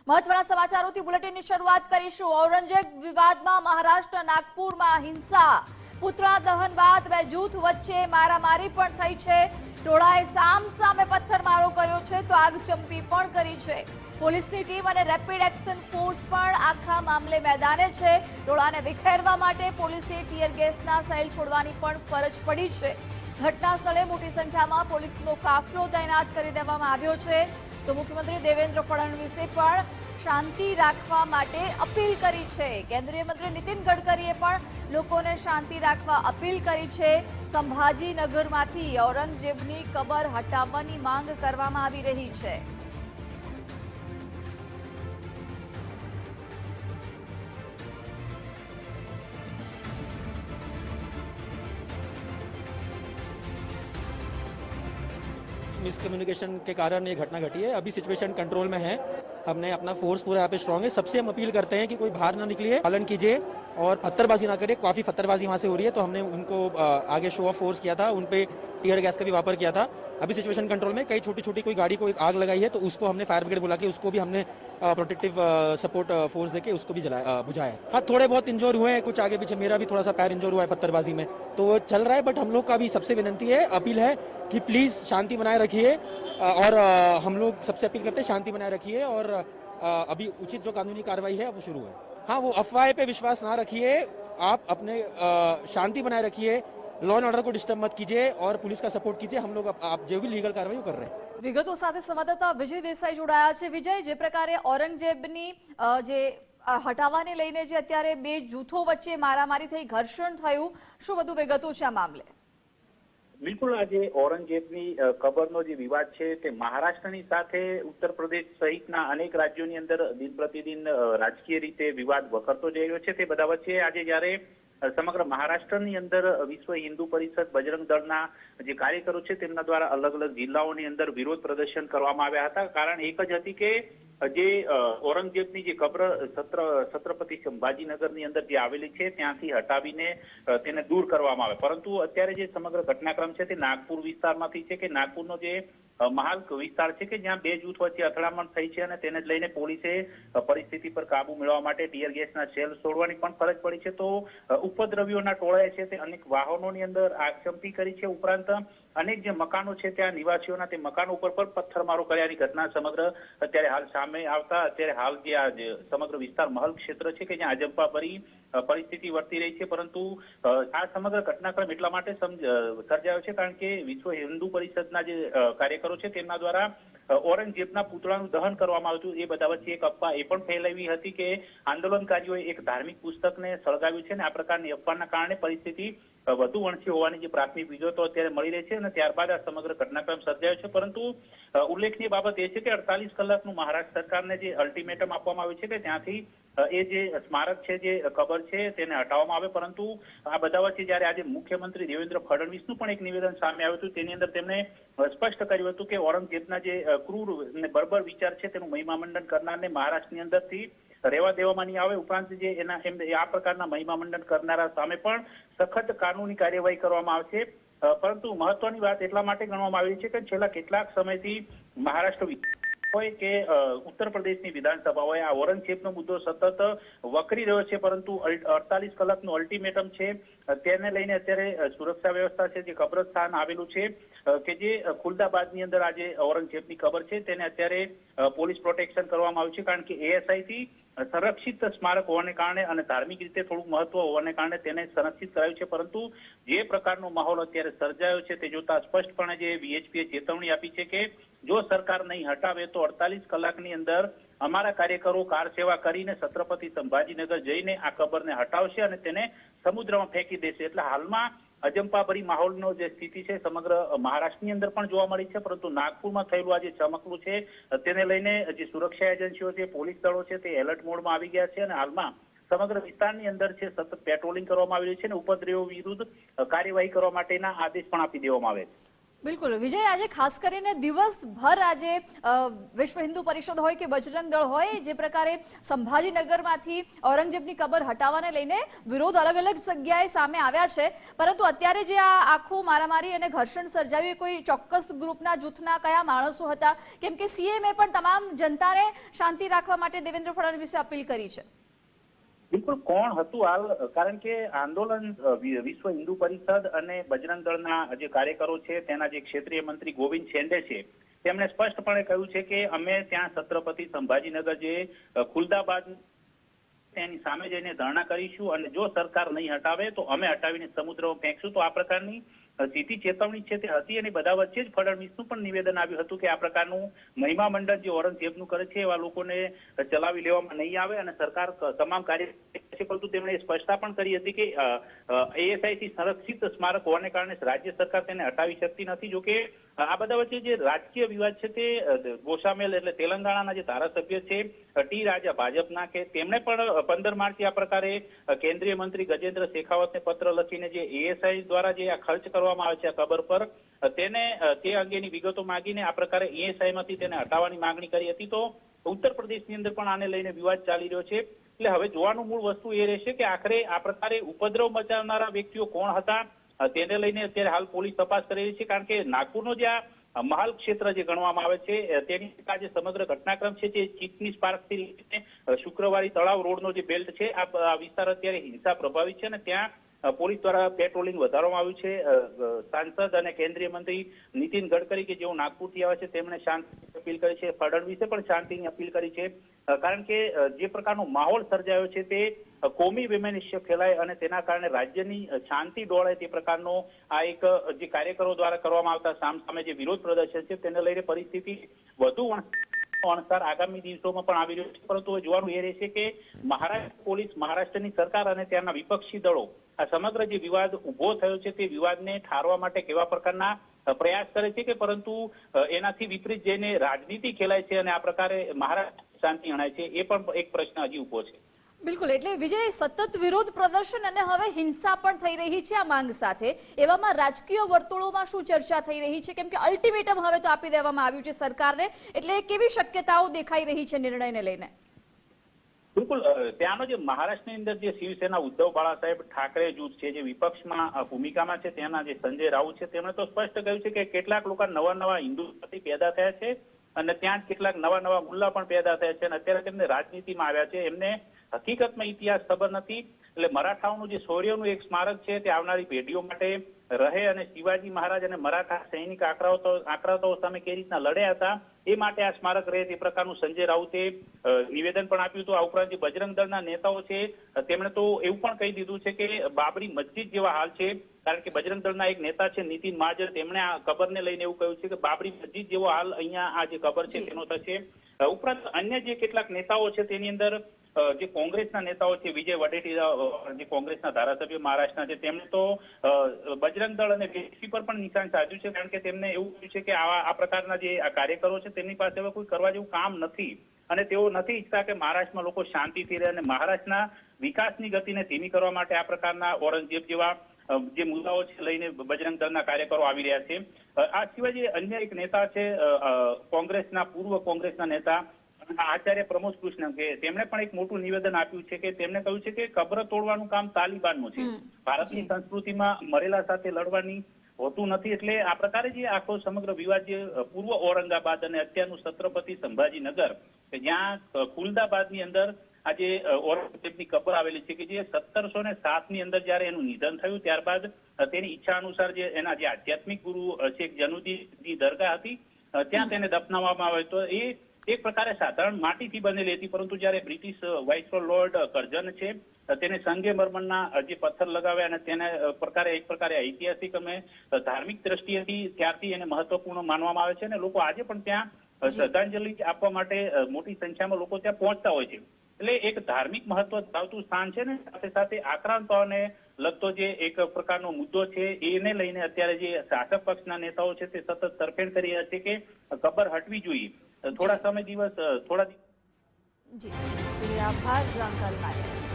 મહત્વના સમાચારોથી બુલેટિનની શરૂઆત કરીશું। ઔરંગઝેબ વિવાદમાં મહારાષ્ટ્ર નાગપુરમાં હિંસા, પુતળા દહન બાદ બે જૂથ વચ્ચે મારામારી પણ થઈ છે। ટોળાએ સામસામે પથ્થરમારો કર્યો છે તો આગચંપી પણ કરી છે। પોલીસની ટીમ અને રેપિડ એક્શન ફોર્સ પણ આખા મામલે મેદાને છે। ટોળાને વિખેરવા માટે પોલીસે ટીયર ગેસના સેલ છોડવાની પણ ફરજ પડી છે। ઘટના સ્થળે મોટી સંખ્યામાં પોલીસનો કાફલો તૈનાત કરી દેવામાં આવ્યો છે। તો મુખ્યમંત્રી દેવેન્દ્ર ફડણવીસે પણ શાંતિ રાખવા માટે અપીલ કરી છે। કેન્દ્રીય મંત્રી નીતિન ગડકરીએ પણ લોકોને શાંતિ રાખવા અપીલ કરી છે। સંભાજીનગરમાંથી ઔરંગઝેબની કબર હટાવવાની માંગ કરવામાં આવી રહી છે। मिसकम्युनिकेशन के कारण ये घटना घटी है। अभी सिचुएशन कंट्रोल में है। हमने अपना फोर्स पूरा यहाँ पे स्ट्रांग है। सबसे हम अपील करते हैं कि कोई बाहर ना निकलिए, पालन कीजिए और पत्थरबाजी ना करिए। काफी पत्थरबाजी वहाँ से हो रही है तो हमने उनको आगे शो ऑफ फोर्स किया था, उन पे टीयर गैस का भी वापर किया था। अभी सिचुएशन कंट्रोल में। कई छोटी छोटी कोई गाड़ी को आग लगाई है तो उसको हमने फायर ब्रिगेड बुला के उसको भी हमने प्रोटेक्टिव सपोर्ट फोर्स देके उसको भी बुझाया है। हाँ, थोड़े बहुत इंजोर हुए हैं, कुछ आगे पीछे। मेरा भी थोड़ा सा पैर इंजोर हुआ है पत्थरबाजी में, तो वो चल रहा है। बट हम लोग का भी सबसे विनती है, अपील है कि प्लीज शांति बनाए रखिए और हम लोग सबसे अपील करते हैं शांति बनाए रखिए और अभी उचित जो कानूनी कार्रवाई है वो शुरू है। हाँ, वो अफवाह पे विश्वास ना रखिए, आप अपने शांति बनाए रखिए, लॉ एंड ऑर्डर को डिस्टर्ब मत कीजिए और पुलिस का सपोर्ट कीजिए। हम लोग आप जो भी लीगल कार्रवाई वो कर रहे हैं। વિગતો સાથે સંવાદદાતા વિજય દેસાઈ જોડાયા છે। વિજય, જે પ્રકારે ઔરંગઝેબની જે હટાવવાને લઈને જે અત્યારે બે જૂથો વચ્ચે મારામારી થઈ, ઘર્ષણ થયું, શું વધુ વિગતો છે આ મામલે? બિલકુલ, આજે ઔરંગઝેબની કબરનો જે વિવાદ છે તે મહારાષ્ટ્રની સાથે ઉત્તર પ્રદેશ સહિતના અનેક રાજ્યોની અંદર દિન પ્રતિદિન રાજકીય રીતે વિવાદ વકરતો જઈ રહ્યો છે। તે બધા વચ્ચે આજે જ્યારે સમગ્ર મહારાષ્ટ્રની અંદર વિશ્વ હિન્દુ પરિષદ બજરંગ દળના જે કાર્યકરો છે તેમના દ્વારા અલગ અલગ જિલ્લાઓની અંદર વિરોધ પ્રદર્શન કરવામાં આવ્યા હતા। કારણ એક જ હતી કે જે ઔરંગઝેબની જે કબ્ર છત્રપતિ સંભાજીનગરની અંદર જે આવેલી છે ત્યાંથી હટાવીને તેને દૂર કરવામાં આવે। પરંતુ અત્યારે જે સમગ્ર ઘટનાક્રમ છે તે નાગપુર વિસ્તારમાંથી છે કે નાગપુરનો જે મહાલ વિસ્તાર છે કે જ્યાં બે જૂથ વચ્ચે અથડામણ થઈ છે અને તેને જ લઈને પોલીસે પરિસ્થિતિ પર કાબુ મેળવવા માટે ટીયર ગેસના સેલ છોડવાની પણ ફરજ પડી છે। તો ઉપદ્રવીઓના ટોળાએ છે તે અનેક વાહનોની અંદર આગચંપી કરી છે। ઉપરાંત અનેક જે મકાનો છે ત્યાં નિવાસીઓના તે મકાનો ઉપર પણ પથ્થરમારો કર્યાની ઘટના સમગ્ર અત્યારે હાલ સામે આવતા અત્યારે હાલ જે આ સમગ્ર વિસ્તાર મહલ ક્ષેત્ર છે કે જ્યાં અજંપાભરી પરિસ્થિતિ વર્તી રહી છે। પરંતુ આ સમગ્ર ઘટનાક્રમ એટલા માટે સર્જાયો છે કારણ કે વિશ્વ હિન્દુ પરિષદના જે કાર્યકરો છે તેમના દ્વારા ઔરંગઝેબના પુતળાનું દહન કરવામાં આવ્યું હતું। એ બધા વચ્ચે એક અફવા એ પણ ફેલાવી હતી કે આંદોલનકારીઓએ એક ધાર્મિક પુસ્તકને સળગાવ્યું છે અને આ પ્રકારની અફવાના કારણે પરિસ્થિતિ વધુ વણસી હોવાની જે પ્રાથમિક વિગતો અત્યારે મળી રહી છે અને ત્યારબાદ આ સમગ્ર ઘટનાક્રમ સર્જાયો છે। પરંતુ ઉલ્લેખનીય બાબત એ છે કે 48 કલાકનું મહારાષ્ટ્ર સરકારને જે અલ્ટિમેટમ આપવામાં આવ્યું છે કે ત્યાંથી એ જે સ્મારક છે, જે કબર છે તેને હટાવવામાં આવે। પરંતુ આ બધા વચ્ચે જયારે આજે મુખ્યમંત્રી દેવેન્દ્ર ફડણવીસનું પણ એક નિવેદન સામે આવ્યું હતું, તેની અંદર તેમણે સ્પષ્ટ કર્યું હતું કે ઔરંગઝેબના જે ક્રૂર અને બર્બર વિચાર છે તેનું મહિમામંડન કરનારને મહારાષ્ટ્રની અંદરથી રહેવા દેવામાં નહીં આવે। ઉપરાંત જે આ પ્રકારના મહિમામંડન કરનારા સામે પણ સખત કાનૂની કાર્યવાહી કરવામાં આવશે। પરંતુ મહત્વની વાત એટલા માટે ગણવામાં આવી છે કે છેલ્લા કેટલાક સમયથી મહારાષ્ટ્ર હોય કે ઉત્તર પ્રદેશની વિધાનસભા હોય, આ ઔરંગઝેબનો મુદ્દો સતત વકરી રહ્યો છે। પરંતુ 48 કલાકનું અલ્ટિમેટમ છે તેને લઈને અત્યારે સુરક્ષા વ્યવસ્થા છે, જે કબ્રસ્તાન આવેલું છે કે જે ખુલદાબાદની અંદર આજે ઔરંગઝેબની કબર છે તેને અત્યારે પોલીસ પ્રોટેક્શન કરવામાં આવ્યું છે। કારણ કે એએસઆઈ થી સંરક્ષિત સ્મારક હોવાને કારણે અને ધાર્મિક રીતે થોડું મહત્વ હોવાને કારણે તેને સંરક્ષિત કરાયું છે। પરંતુ જે પ્રકારનો માહોલ અત્યારે સર્જાયો છે તે જોતા સ્પષ્ટપણે જે વીએચપીએ ચેતવણી આપી છે કે જો સરકાર નહીં હટાવે તો 48 કલાકની અંદર અમારા કાર્યકરો કાર સેવા કરીને છત્રપતિ સંભાજીનગર જઈને આ કબરને હટાવશે અને તેને સમુદ્રમાં ફેંકી દેશે। એટલે હાલમાં અજંપાભરી માહોલનો જે સ્થિતિ છે સમગ્ર મહારાષ્ટ્રની અંદર પણ જોવા મળી છે। પરંતુ નાગપુરમાં થયેલું આ જે ચમકલું છે તેને લઈને જે સુરક્ષા એજન્સીઓ છે, પોલીસ દળો છે તે એલર્ટ મોડમાં આવી ગયા છે અને હાલમાં સમગ્ર વિસ્તારની અંદર છે સતત પેટ્રોલિંગ કરવામાં આવી રહ્યું છે અને ઉપદ્રવીઓ વિરુદ્ધ કાર્યવાહી કરવા માટેના આદેશ પણ આપી દેવામાં આવે છે। બિલકુલ વિજય, આજે ખાસ કરીને દિવસભર આજે વિશ્વ હિન્દુ પરિષદ હોય કે બજરંગ દળ હોય, જે પ્રકારે સંભાજીનગરમાંથી ઔરંગઝેબની કબર હટાવવાને લઈને વિરોધ અલગ અલગ જગ્યાએ સામે આવ્યા છે, પરંતુ અત્યારે જે આ આખું મારામારી અને ઘર્ષણ સર્જાયું એ કોઈ ચોક્કસ ગ્રુપના જૂથના કયા માણસો હતા? કેમ કે સીએમએ પણ તમામ જનતાને શાંતિ રાખવા માટે દેવેન્દ્ર ફડણવીસે અપીલ કરી છે. બિલકુલ કોણ હતું હાલ, કારણ કે આંદોલન વિશ્વ હિન્દુ પરિષદ અને બજરંગ દળના જે કાર્યકરો છે તેના જે ક્ષેત્રીય મંત્રી ગોવિંદ શેંડે છે તેમણે સ્પષ્ટપણે કહ્યું છે કે અમે ત્યાં છત્રપતિ સંભાજીનગર જે ખુલદાબાદ તેની સામે જઈને ધરણા કરીશું અને જો સરકાર નહીં હટાવે તો અમે હટાવીને સમુદ્રમાં ફેંકશું. તો આ પ્રકારની સીધી ચેતવણી છે તે હતી અને બધા વચ્ચે જ ફડણવીસનું પણ નિવેદન આવ્યું હતું કે આ પ્રકારનું મહિમા મંડળ જે ઔરંગઝેબનું કરે છે એવા લોકોને ચલાવી લેવામાં નહીં આવે અને સરકાર તમામ કાર્ય છે. પરંતુ તેમણે સ્પષ્ટતા પણ કરી હતી કે ASI થી સંરક્ષિત સ્મારક હોવાને કારણે રાજ્ય સરકાર તેને હટાવી શકતી નથી. જોકે આ બધા વચ્ચે જે રાજકીય વિવાદ છે તે ગોશામેલ એટલે તેલંગાણાના જે ધારાસભ્ય છે ટી રાજા ભાજપના, કે તેમણે પણ 15 માર્ચે આ પ્રકારે કેન્દ્રીય મંત્રી ગજેન્દ્ર શેખાવતને પત્ર લખીને જે ASI દ્વારા જે આ ખર્ચ કરવામાં આવે છે આ કબર પર તેને તે અંગેની વિગતો માંગીને આ પ્રકારે ASI માંથી તેને હટાવવાની માંગણી કરી હતી. તો ઉત્તર પ્રદેશની અંદર પણ આને લઈને વિવાદ ચાલી રહ્યો છે. એટલે હવે જોવાનું મૂળ વસ્તુ એ રહેશે કે આખરે આ પ્રકારે ઉપદ્રવ મચાવનારા વ્યક્તિઓ કોણ હતા, તેને લઈને અત્યારે હાલ પોલીસ તપાસ કરી રહી છે. કારણ કે નાગપુરનો જે આ મહાલ ક્ષેત્ર જે ગણવામાં આવે છે તેની જે સમગ્ર ઘટનાક્રમ છે જે ચીકની પાર્કથી લઈને શુક્રવારી તળાવ રોડનો જે બેલ્ટ છે આ વિસ્તાર અત્યારે હિંસા પ્રભાવિત છે અને ત્યાં પોલીસ દ્વારા પેટ્રોલિંગ વધારવામાં આવ્યું છે. સાંસદ અને કેન્દ્રીય મંત્રી નીતિન ગડકરી કે જેઓ નાગપુરથી આવે છે તેમણે શાંતિની અપીલ કરી છે. ફડણવીસે પણ શાંતિની અપીલ કરી છે. કારણ કે જે પ્રકારનો માહોલ સર્જાયો છે તે કોમી વૈમનસ્ય ફેલાય અને તેના કારણે રાજ્યની શાંતિ ડોળે તે પ્રકારનો આ એક જે કાર્યકરો દ્વારા કરવામાં આવતા સામસામે જે વિરોધ પ્રદર્શન છે તેને લઈને પરિસ્થિતિ વધુ અણસાર આગામી દિવસોમાં પણ આવી રહ્યો છે. પરંતુ જોવાનું એ રહેશે કે મહારાષ્ટ્ર પોલીસ, મહારાષ્ટ્રની સરકાર અને ત્યાંના વિપક્ષી દળો આ સમગ્ર જે વિવાદ ઉભો થયો છે તે વિવાદને ઠારવા માટે કેવા પ્રકારના પ્રયાસ કરે છે, કે પરંતુ એનાથી વિપરીત જઈને રાજનીતિ ખેલાય છે અને આ પ્રકારે મહારાષ્ટ્ર શાંતિ અણાય છે, એ પણ એક પ્રશ્ન હજી ઉભો છે. બિલકુલ, એટલે વિજય, સતત વિરોધ પ્રદર્શન અને હવે હિંસા પણ થઈ રહી છે આ માંગ સાથે. એવામાં રાજકીય વર્તુળોમાં શું ચર્ચા થઈ રહી છે? કેમ કે અલ્ટિમેટમ હવે તો આપી દેવામાં આવ્યું છે સરકારને, એટલે કેવી શક્યતાઓ દેખાઈ રહી છે નિર્ણયને લઈને? બિલકુલ, ત્યાંનો જે મહારાષ્ટ્રની અંદર જે શિવસેના ઉદ્ધવ બાળાસાહેબ ઠાકરે જૂથ છે જે વિપક્ષમાં ભૂમિકામાં છે, તેના જે સંજય રાઉત છે તેમણે તો સ્પષ્ટ કહ્યું છે કે કેટલાક લોકો નવા હિન્દુત્વથી પેદા થયા છે અને ત્યાં જ કેટલાક નવા મુલ્લા પણ પેદા થયા છે અને અત્યારે તેમને રાજનીતિમાં આવ્યા છે. એમને હકીકતમાં ઇતિહાસ ખબર નથી. એટલે મરાઠાઓનું જે શૌર્યનું એક સ્મારક છે તે આવનારી પેઢીઓ માટે રહે અને શિવાજી મહારાજ અને મરાઠા સૈનિક આક્રમકો સામે કેવી રીતના લડ્યા હતા એ માટે આ સ્મારક રહે તે પ્રકારનું સંજય રાઉતે નિવેદન પણ આપ્યું હતું. આ ઉપરાંત જે બજરંગ દળના નેતાઓ છે તેમણે તો એવું પણ કહી દીધું છે કે બાબરી મસ્જિદ જેવા હાલ છે. કારણ કે બજરંગ દળના એક નેતા છે નીતિન મહાજન, તેમણે આ કબરને લઈને એવું કહ્યું છે કે બાબરી મસ્જિદ જેવો હાલ અહીંયા આ જે કબર છે તેનો થશે. ઉપરાંત અન્ય જે કેટલાક નેતાઓ છે તેની અંદર જે કોંગ્રેસના નેતાઓ છે, વિજય વડેટીરા જે કોંગ્રેસના ધારાસભ્ય મહારાષ્ટ્રના છે, તેમણે તો બજરંગ દળ અને બીજેપી પર પણ નિશાન સાધ્યું છે. કારણ કે તેમને એવું કહ્યું છે કે આ પ્રકારના જે આ કાર્યકરો છે તેમની પાસે હવે કોઈ કરવા જેવું કામ નથી અને તેઓ નથી ઈચ્છતા કે મહારાષ્ટ્રમાં લોકો શાંતિથી રહે અને મહારાષ્ટ્રના વિકાસની ગતિને ધીમી કરવા માટે આ પ્રકારના ઔરંગઝેબ જેવા જે મુદ્દાઓ છે લઈને બજરંગ દળના કાર્યકરો આવી રહ્યા છે. આ સિવાય જે અન્ય એક નેતા છે પૂર્વ કોંગ્રેસના નેતા આચાર્ય પ્રમોદ કૃષ્ણ, કે તેમણે પણ એક મોટું નિવેદન આપ્યું છે કે તેમણે કહ્યું છે કે કબ્ર તોડવાનું કામ તાલિબાનનું છે. ભારતની સંસ્કૃતિમાં મરેલા સાથે લડવાની હોતું નથી. એટલે આ પ્રકારે જે આખો સમગ્ર વિવાદ જે પૂર્વ ઔરંગાબાદ અને અત્યારનું છત્રપતિ સંભાજીનગર, જ્યાં ખુલદાબાદની અંદર આજે ઔરંગઝેબની કબર આવેલી છે, કે જે 1707 ની અંદર જયારે એનું નિધન થયું ત્યારબાદ તેની ઈચ્છા અનુસાર જે એના જે આધ્યાત્મિક ગુરુ શેખ જનુદ્દીનની દરગાહ હતી ત્યાં તેને દફનાવવામાં આવે. તો એ એક પ્રકારે સાધારણ માટીથી બનેલી હતી, પરંતુ જયારે બ્રિટિશ વાઇસરોય લોર્ડ કર્ઝન છે તેને સંગેમરમરના જે પથ્થર લગાવ્યા અને તેને એક પ્રકારે ઐતિહાસિક અને ધાર્મિક દ્રષ્ટિએથી ત્યારથી એને મહત્વપૂર્ણ માનવામાં આવે છે અને લોકો આજે પણ ત્યાં શ્રદ્ધાંજલિ આપવા માટે મોટી સંખ્યામાં લોકો ત્યાં પહોંચતા હોય છે. એટલે એક ધાર્મિક મહત્વ ધરાવતું સ્થાન છે ને સાથે સાથે આક્રાંતોને લગતો જે એક પ્રકારનો મુદ્દો છે એને લઈને અત્યારે જે શાસક પક્ષના નેતાઓ છે તે સતત તરફેણ કરી રહ્યા છે કે કબર હટવી જોઈએ. થોડા સમય દિવસ જી આભાર જાણકારી માટે.